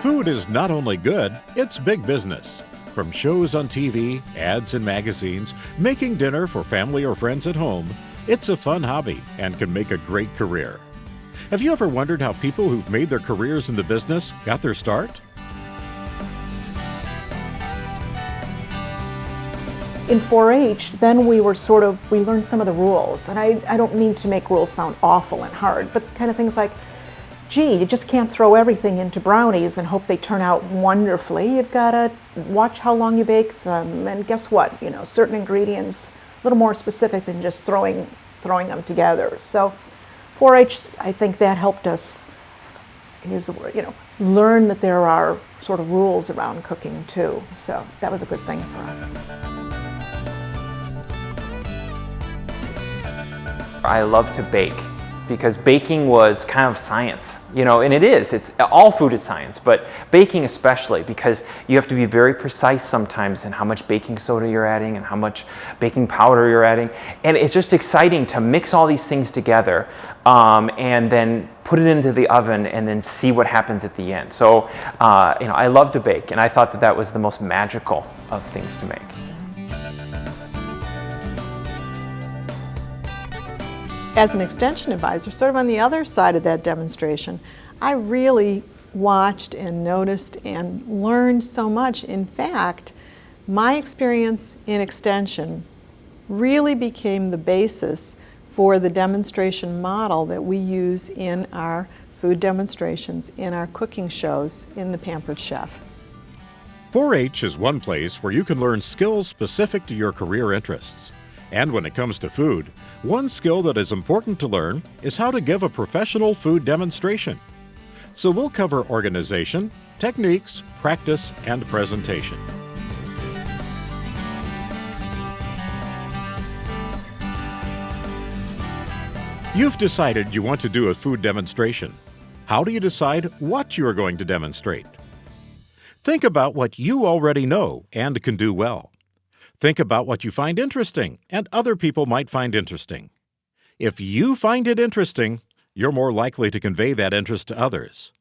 Food is not only good, it's big business. From shows on TV, ads in magazines, making dinner for family or friends at home, it's a fun hobby and can make a great career. Have you ever wondered how people who've made their careers in the business got their start? In 4-H, then we learned some of the rules. And I don't mean to make rules sound awful and hard, but kind of things like, gee, you just can't throw everything into brownies and hope they turn out wonderfully. You've got to watch how long you bake them. And guess what? Certain ingredients, a little more specific than just throwing them together. So 4-H, I think that helped us, I can use the word, learn that there are sort of rules around cooking too. So that was a good thing for us. I love to bake because baking was kind of science, and it's all food is science, but baking especially, because you have to be very precise sometimes in how much baking soda you're adding and how much baking powder you're adding. And it's just exciting to mix all these things together and then put it into the oven and then see what happens at the end. So, I love to bake, and I thought that was the most magical of things to make. As an extension advisor, sort of on the other side of that demonstration, I really watched and noticed and learned so much. In fact, my experience in extension really became the basis for the demonstration model that we use in our food demonstrations, in our cooking shows in the Pampered Chef. 4-H is one place where you can learn skills specific to your career interests. And when it comes to food, one skill that is important to learn is how to give a professional food demonstration. So we'll cover organization, techniques, practice, and presentation. You've decided you want to do a food demonstration. How do you decide what you are going to demonstrate? Think about what you already know and can do well. Think about what you find interesting and other people might find interesting. If you find it interesting, you're more likely to convey that interest to others.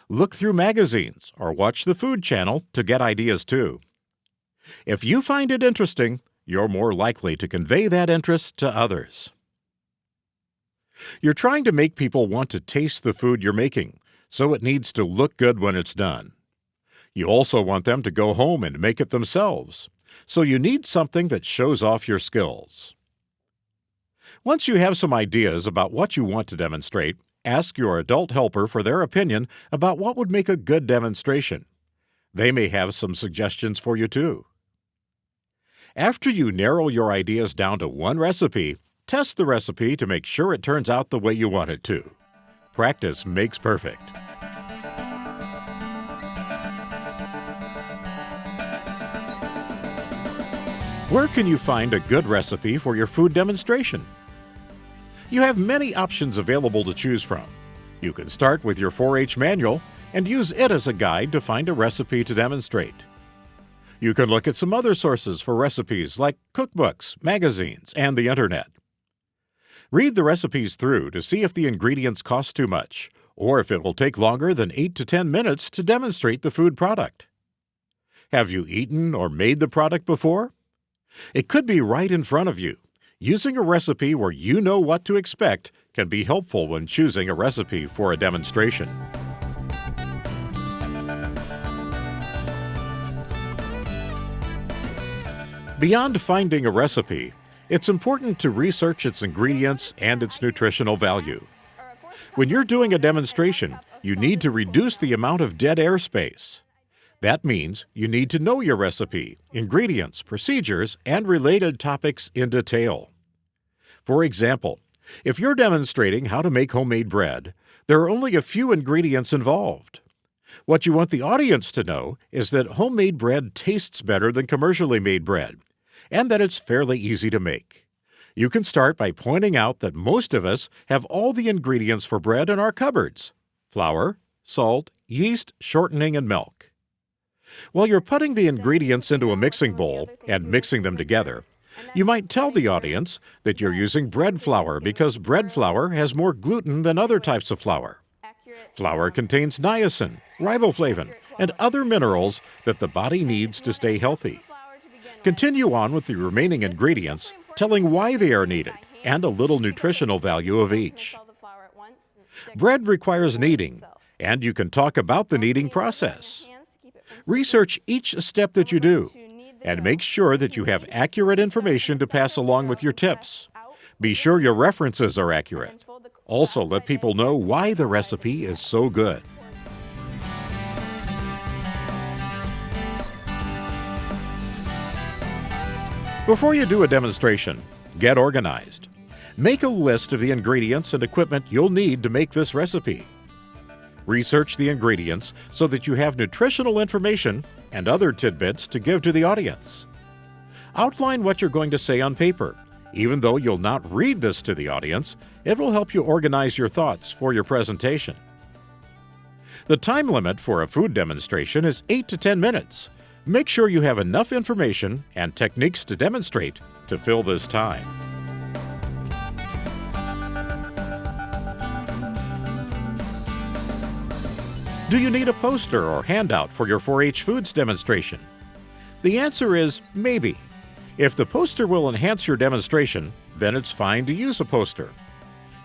Look through magazines or watch the Food Channel to get ideas too. If you find it interesting, you're more likely to convey that interest to others. You're trying to make people want to taste the food you're making, so it needs to look good when it's done. You also want them to go home and make it themselves. So you need something that shows off your skills. Once you have some ideas about what you want to demonstrate, ask your adult helper for their opinion about what would make a good demonstration. They may have some suggestions for you too. After you narrow your ideas down to one recipe, test the recipe to make sure it turns out the way you want it to. Practice makes perfect. Where can you find a good recipe for your food demonstration? You have many options available to choose from. You can start with your 4-H manual and use it as a guide to find a recipe to demonstrate. You can look at some other sources for recipes like cookbooks, magazines, and the internet. Read the recipes through to see if the ingredients cost too much or if it will take longer than 8 to 10 minutes to demonstrate the food product. Have you eaten or made the product before? It could be right in front of you. Using a recipe where you know what to expect can be helpful when choosing a recipe for a demonstration. Beyond finding a recipe, it's important to research its ingredients and its nutritional value. When you're doing a demonstration, you need to reduce the amount of dead air space. That means you need to know your recipe, ingredients, procedures, and related topics in detail. For example, if you're demonstrating how to make homemade bread, there are only a few ingredients involved. What you want the audience to know is that homemade bread tastes better than commercially made bread, and that it's fairly easy to make. You can start by pointing out that most of us have all the ingredients for bread in our cupboards: flour, salt, yeast, shortening, and milk. While you're putting the ingredients into a mixing bowl and mixing them together, You might tell the audience that you're using bread flour because bread flour has more gluten than other types of flour. Flour contains niacin, riboflavin, and other minerals that the body needs to stay healthy. Continue on with the remaining ingredients, telling why they are needed and a little nutritional value of each. Bread requires kneading, and you can talk about the kneading process. Research each step that you do, and make sure that you have accurate information to pass along with your tips. Be sure your references are accurate. Also, let people know why the recipe is so good. Before you do a demonstration, get organized. Make a list of the ingredients and equipment you'll need to make this recipe. Research the ingredients so that you have nutritional information and other tidbits to give to the audience. Outline what you're going to say on paper. Even though you'll not read this to the audience, it will help you organize your thoughts for your presentation. The time limit for a food demonstration is 8 to 10 minutes. Make sure you have enough information and techniques to demonstrate to fill this time. Do you need a poster or handout for your 4-H Foods demonstration? The answer is maybe. If the poster will enhance your demonstration, then it's fine to use a poster.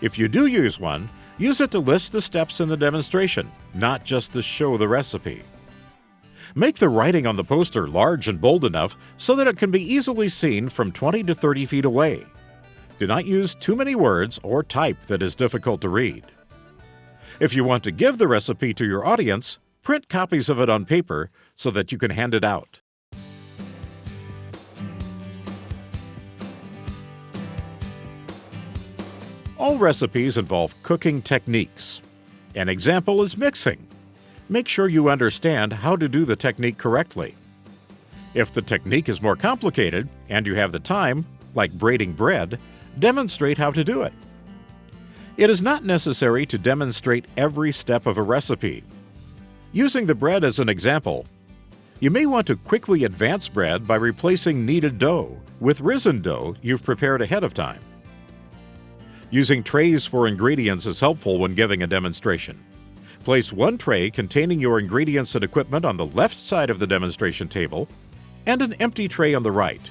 If you do use one, use it to list the steps in the demonstration, not just to show the recipe. Make the writing on the poster large and bold enough so that it can be easily seen from 20 to 30 feet away. Do not use too many words or type that is difficult to read. If you want to give the recipe to your audience, print copies of it on paper so that you can hand it out. All recipes involve cooking techniques. An example is mixing. Make sure you understand how to do the technique correctly. If the technique is more complicated and you have the time, like braiding bread, demonstrate how to do it. It is not necessary to demonstrate every step of a recipe. Using the bread as an example, you may want to quickly advance bread by replacing kneaded dough with risen dough you've prepared ahead of time. Using trays for ingredients is helpful when giving a demonstration. Place one tray containing your ingredients and equipment on the left side of the demonstration table and an empty tray on the right.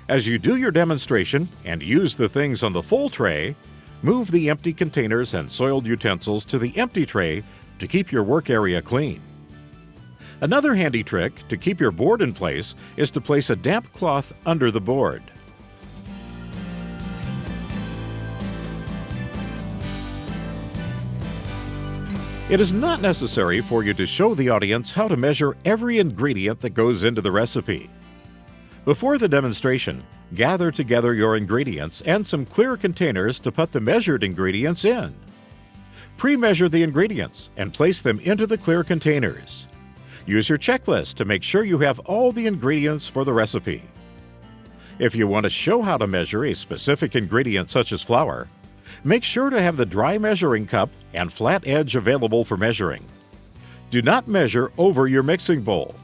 As you do your demonstration and use the things on the full tray, move the empty containers and soiled utensils to the empty tray to keep your work area clean. Another handy trick to keep your board in place is to place a damp cloth under the board. It is not necessary for you to show the audience how to measure every ingredient that goes into the recipe. Before the demonstration, gather together your ingredients and some clear containers to put the measured ingredients in. Pre-measure the ingredients and place them into the clear containers. Use your checklist to make sure you have all the ingredients for the recipe. If you want to show how to measure a specific ingredient such as flour, make sure to have the dry measuring cup and flat edge available for measuring. Do not measure over your mixing bowl.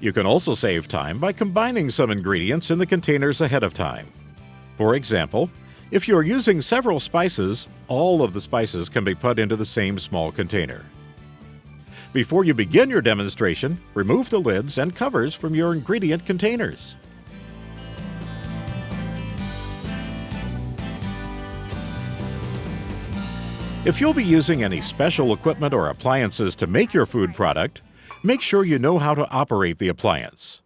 You can also save time by combining some ingredients in the containers ahead of time. For example, if you are using several spices, all of the spices can be put into the same small container. Before you begin your demonstration, remove the lids and covers from your ingredient containers. If you'll be using any special equipment or appliances to make your food product, make sure you know how to operate the appliance.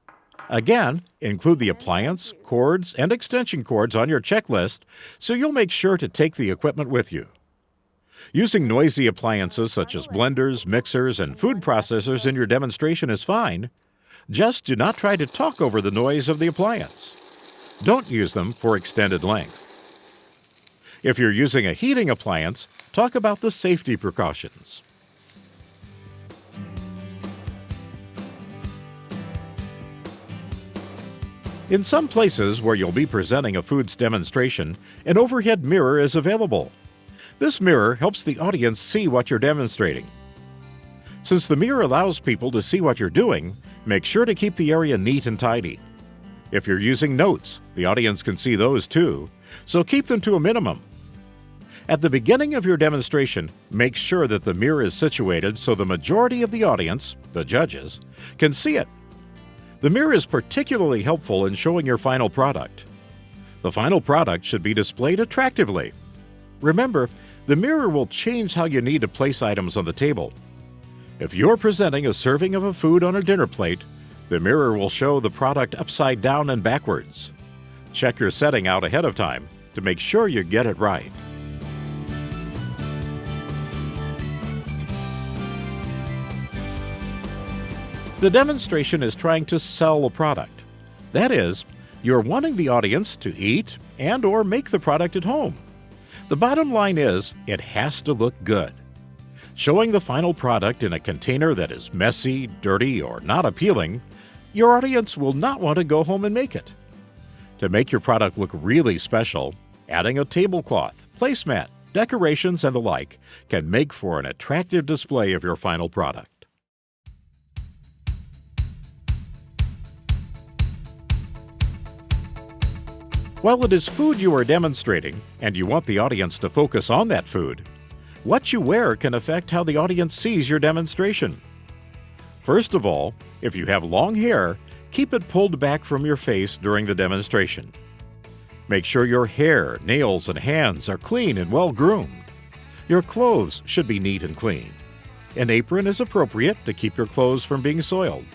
Again, include the appliance, cords, and extension cords on your checklist so you'll make sure to take the equipment with you. Using noisy appliances such as blenders, mixers, and food processors in your demonstration is fine. Just do not try to talk over the noise of the appliance. Don't use them for extended length. If you're using a heating appliance, talk about the safety precautions. In some places where you'll be presenting a foods demonstration, an overhead mirror is available. This mirror helps the audience see what you're demonstrating. Since the mirror allows people to see what you're doing, make sure to keep the area neat and tidy. If you're using notes, the audience can see those too, so keep them to a minimum. At the beginning of your demonstration, make sure that the mirror is situated so the majority of the audience, the judges, can see it. The mirror is particularly helpful in showing your final product. The final product should be displayed attractively. Remember, the mirror will change how you need to place items on the table. If you're presenting a serving of a food on a dinner plate, the mirror will show the product upside down and backwards. Check your setting out ahead of time to make sure you get it right. The demonstration is trying to sell a product. That is, you're wanting the audience to eat and/or make the product at home. The bottom line is, it has to look good. Showing the final product in a container that is messy, dirty, or not appealing, your audience will not want to go home and make it. To make your product look really special, adding a tablecloth, placemat, decorations, and the like can make for an attractive display of your final product. While it is food you are demonstrating, and you want the audience to focus on that food, what you wear can affect how the audience sees your demonstration. First of all, if you have long hair, keep it pulled back from your face during the demonstration. Make sure your hair, nails, and hands are clean and well groomed. Your clothes should be neat and clean. An apron is appropriate to keep your clothes from being soiled.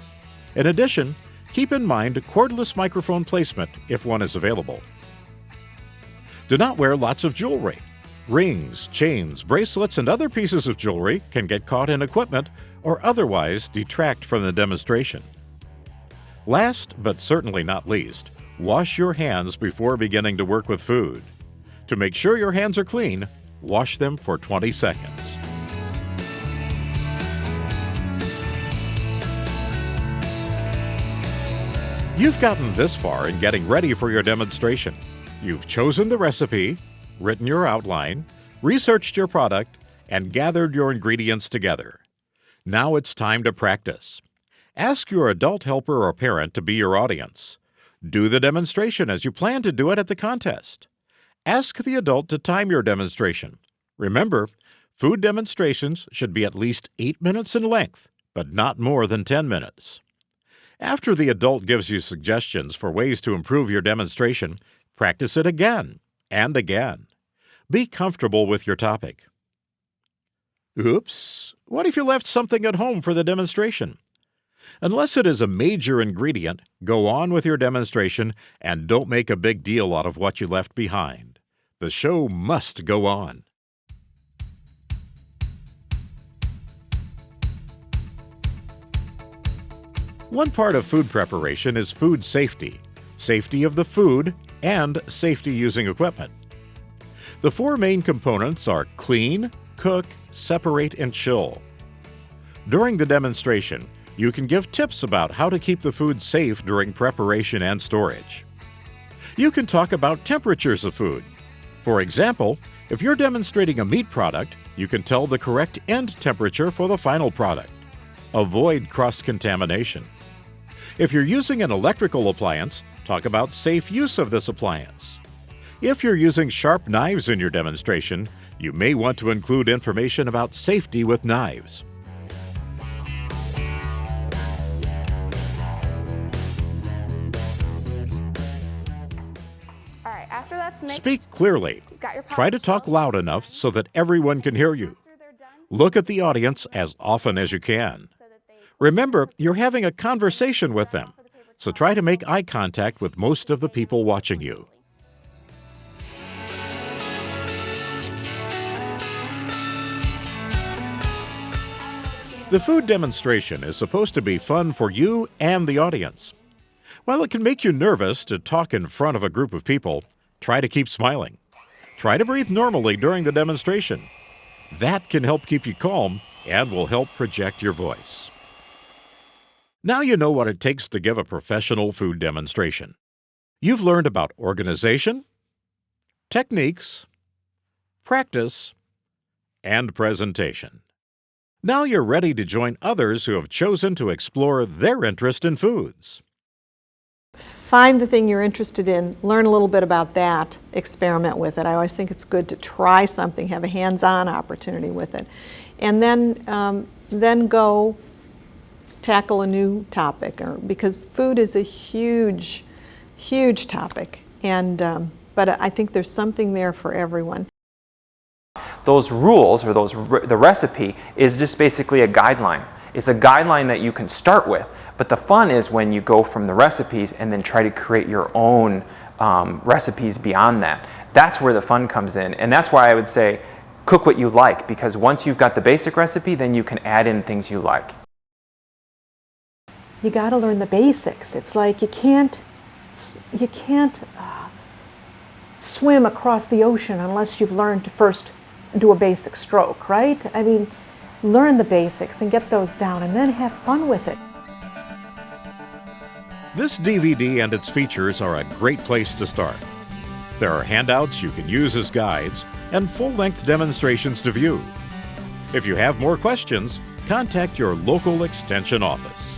In addition, keep in mind cordless microphone placement if one is available. Do not wear lots of jewelry. Rings, chains, bracelets, and other pieces of jewelry can get caught in equipment or otherwise detract from the demonstration. Last, but certainly not least, wash your hands before beginning to work with food. To make sure your hands are clean, wash them for 20 seconds. You've gotten this far in getting ready for your demonstration. You've chosen the recipe, written your outline, researched your product, and gathered your ingredients together. Now it's time to practice. Ask your adult helper or parent to be your audience. Do the demonstration as you plan to do it at the contest. Ask the adult to time your demonstration. Remember, food demonstrations should be at least 8 minutes in length, but not more than 10 minutes. After the adult gives you suggestions for ways to improve your demonstration, practice it again and again. Be comfortable with your topic. Oops, what if you left something at home for the demonstration? Unless it is a major ingredient, go on with your demonstration and don't make a big deal out of what you left behind. The show must go on. One part of food preparation is food safety, safety of the food, and safety using equipment. The 4 main components are clean, cook, separate, and chill. During the demonstration, you can give tips about how to keep the food safe during preparation and storage. You can talk about temperatures of food. For example, if you're demonstrating a meat product, you can tell the correct end temperature for the final product. Avoid cross-contamination. If you're using an electrical appliance, talk about safe use of this appliance. If you're using sharp knives in your demonstration, you may want to include information about safety with knives. All right, after that's mixed, Speak clearly. you've got your Try to pasta talk sauce. loud enough so that everyone can hear you. After they're done, Look at the audience as often as you can. so that they Remember, you're having a conversation with them, so try to make eye contact with most of the people watching you. The food demonstration is supposed to be fun for you and the audience. While it can make you nervous to talk in front of a group of people, try to keep smiling. Try to breathe normally during the demonstration. That can help keep you calm and will help project your voice. Now you know what it takes to give a professional food demonstration. You've learned about organization, techniques, practice, and presentation. Now you're ready to join others who have chosen to explore their interest in foods. Find the thing you're interested in, learn a little bit about that, experiment with it. I always think it's good to try something, have a hands-on opportunity with it. And then go tackle a new topic, because food is a huge, huge topic. But I think there's something there for everyone. Those rules, or the recipe, is just basically a guideline. It's a guideline that you can start with, but the fun is when you go from the recipes and then try to create your own recipes beyond that. That's where the fun comes in, and that's why I would say cook what you like, because once you've got the basic recipe, then you can add in things you like. You got to learn the basics. It's like you can't swim across the ocean unless you've learned to first do a basic stroke, right? I mean, learn the basics and get those down, and then have fun with it. This DVD and its features are a great place to start. There are handouts you can use as guides and full-length demonstrations to view. If you have more questions, contact your local Extension office.